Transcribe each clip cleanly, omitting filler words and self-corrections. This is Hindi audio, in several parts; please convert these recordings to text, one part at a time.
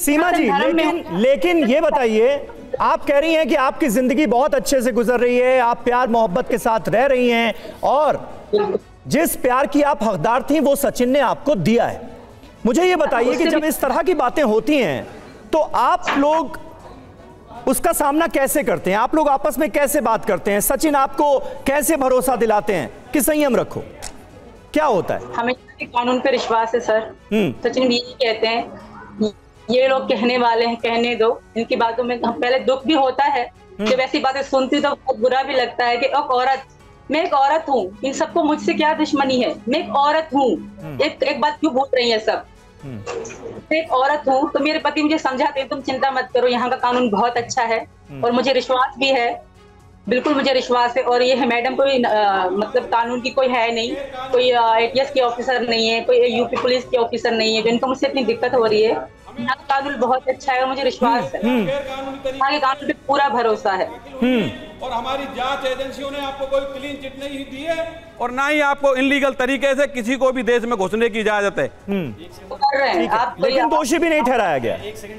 सीमा जी, लेकिन ये बताइए, आप कह रही हैं कि आपकी जिंदगी बहुत अच्छे से गुजर रही है, आप प्यार मोहब्बत के साथ रह रही हैं और जिस प्यार की आप हकदार थी वो सचिन ने आपको दिया है। मुझे ये बताइए कि जब इस तरह की बातें होती हैं तो आप लोग उसका सामना कैसे करते हैं? आप लोग आपस में कैसे बात करते हैं? सचिन आपको कैसे भरोसा दिलाते हैं कि संयम रखो? क्या होता है? हमें कानून पे विश्वास है सर। सचिन भी यही कहते हैं, ये लोग कहने वाले हैं, कहने दो, इनकी बातों में पहले दुख भी होता है जब ऐसी बातें सुनती तो बहुत बुरा भी लगता है कि औरत, मैं एक औरत हूँ, इन सबको मुझसे क्या दुश्मनी है, मैं एक औरत हूँ। एक बात क्यों भूल रही है सब, मैं एक औरत हूँ। तो मेरे पति मुझे समझाते हैं, तुम चिंता मत करो, यहाँ का कानून बहुत अच्छा है और मुझे विश्वास भी है, बिल्कुल मुझे विश्वास है। और ये है मैडम कोई मतलब कानून की कोई है नहीं, कोई ATS के ऑफिसर नहीं है, कोई यूपी पुलिस के ऑफिसर नहीं है जिनको मुझसे इतनी दिक्कत हो रही है। यहाँ का कानून बहुत अच्छा है और मुझे विश्वास है, यहाँ के कानून पे पूरा भरोसा है। और हमारी जांच एजेंसियों ने आपको कोई क्लीन चिट नहीं दी है और ना ही आपको इनलीगल तरीके से किसी को भी देश में घुसने की इजाजत है। लेकिन दोषी भी नहीं ठहराया गया,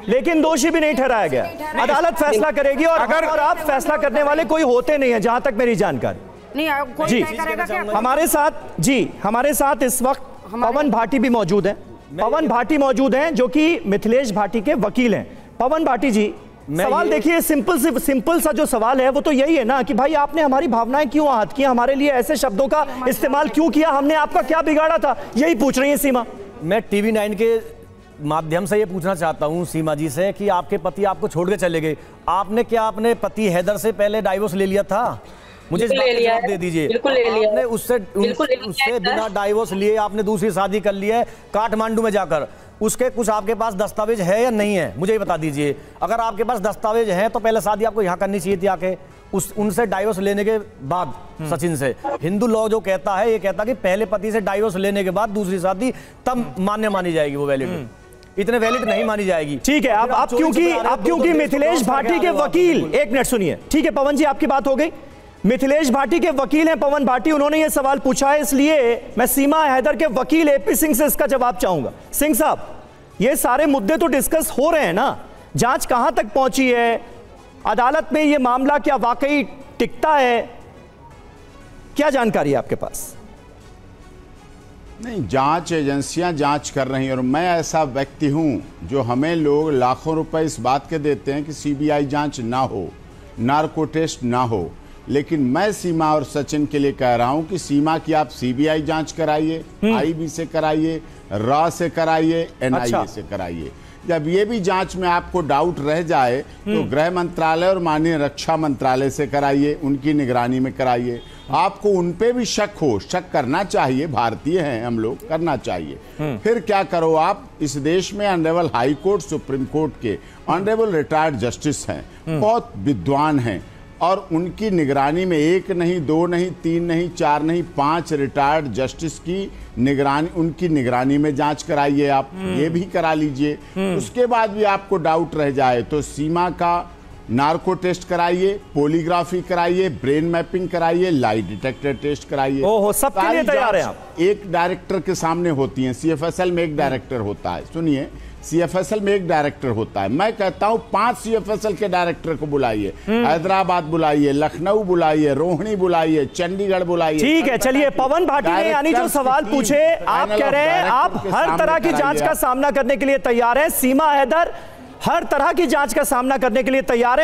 लेकिन दोषी भी नहीं ठहराया गया। अदालत फैसला करेगी और अगर आप फैसला करने वाले कोई होते नहीं है, जहां तक मेरी जानकारी नहीं। कोई जी हमारे साथ इस वक्त पवन भाटी भी मौजूद है। पवन भाटी मौजूद हैं जो कि मिथिलेश भाटी के वकील हैं। पवन भाटी जी, सवाल देखिए, सिंपल सा जो सवाल है वो तो यही है ना कि भाई आपने हमारी भावनाएं क्यों आहत की, हमारे लिए ऐसे शब्दों का इस्तेमाल क्यों किया, हमने आपका क्या बिगाड़ा था, यही पूछ रही है सीमा। मैं TV9 के माध्यम से ये पूछना चाहता हूँ सीमा जी से कि आपके पति आपको छोड़ के चले गए, आपने क्या अपने पति हैदर से पहले डाइवोर्स ले लिया था? मुझे इस बात का जवाब दे दीजिए। आपने उससे बिना डाइवोर्स लिए आपने दूसरी शादी कर ली है काठमांडू में जाकर, उसके कुछ आपके पास दस्तावेज है या नहीं है, मुझे बता दीजिए। अगर आपके पास दस्तावेज हैं तो पहले शादी आपको यहाँ करनी चाहिए थी आके, उनसे डाइवोर्स लेने के बाद। सचिन से हिंदू लॉ जो कहता है, ये कहता है कि पहले पति से डाइवोर्स लेने के बाद दूसरी शादी तब मान्य मानी जाएगी, वो वैलिड, इतने वैलिड नहीं मानी जाएगी। ठीक है, आप क्योंकि मिथिलेश भाटी के वकील, एक मिनट सुनिए, ठीक है पवन जी, आपकी बात हो गई। मिथिलेश भाटी के वकील हैं पवन भाटी, उन्होंने ये सवाल पूछा है, इसलिए मैं सीमा हैदर के वकील AP सिंह से इसका जवाब चाहूंगा। सिंह साहब, ये सारे मुद्दे तो डिस्कस हो रहे हैं ना, जांच कहां तक पहुंची है, अदालत में ये मामला क्या वाकई टिकता है, क्या जानकारी है आपके पास? नहीं, जांच एजेंसियां जांच कर रही हैं और मैं ऐसा व्यक्ति हूं जो, हमें लोग लाखों रुपए इस बात के देते हैं कि CBI जांच ना हो, नार्को टेस्ट ना हो, लेकिन मैं सीमा और सचिन के लिए कह रहा हूं कि सीमा की आप CBI जांच कराइए, IB से कराइए, रॉ से कराइए, NIA से कराइए। जब ये भी जांच में आपको डाउट रह जाए तो गृह मंत्रालय और माननीय रक्षा मंत्रालय से कराइए, उनकी निगरानी में कराइए। आपको उन पे भी शक हो, शक करना चाहिए, भारतीय हैं हम लोग, करना चाहिए। फिर क्या करो, आप इस देश में honourable high court, supreme court के ऑनरेबल रिटायर्ड जस्टिस हैं, बहुत विद्वान हैं और उनकी निगरानी में 1 नहीं 2 नहीं 3 नहीं 4 नहीं 5 रिटायर्ड जस्टिस की निगरानी, उनकी निगरानी में जांच कराइए, आप ये भी करा लीजिए। उसके बाद भी आपको डाउट रह जाए तो सीमा का नार्को टेस्ट कराइए, पॉलीग्राफी कराइए, ब्रेन मैपिंग कराइए, लाई डिटेक्टर टेस्ट कराइए। ओहो, सबके लिए तैयार हैं आप? एक डायरेक्टर के सामने होती हैं, CFSL में एक डायरेक्टर होता है, सुनिए, CFSL में एक डायरेक्टर होता है। मैं कहता हूं 5 CFSL के डायरेक्टर को बुलाइए, हैदराबाद बुलाइए, लखनऊ बुलाइए, रोहिणी बुलाइए, चंडीगढ़ बुलाइए। ठीक है, चलिए पवन भाटी ने यानी जो सवाल पूछे, आप कह रहे हैं आप हर तरह की जांच का सामना करने के लिए तैयार हैं। सीमा हैदर हर तरह की जांच का सामना करने के लिए तैयार है।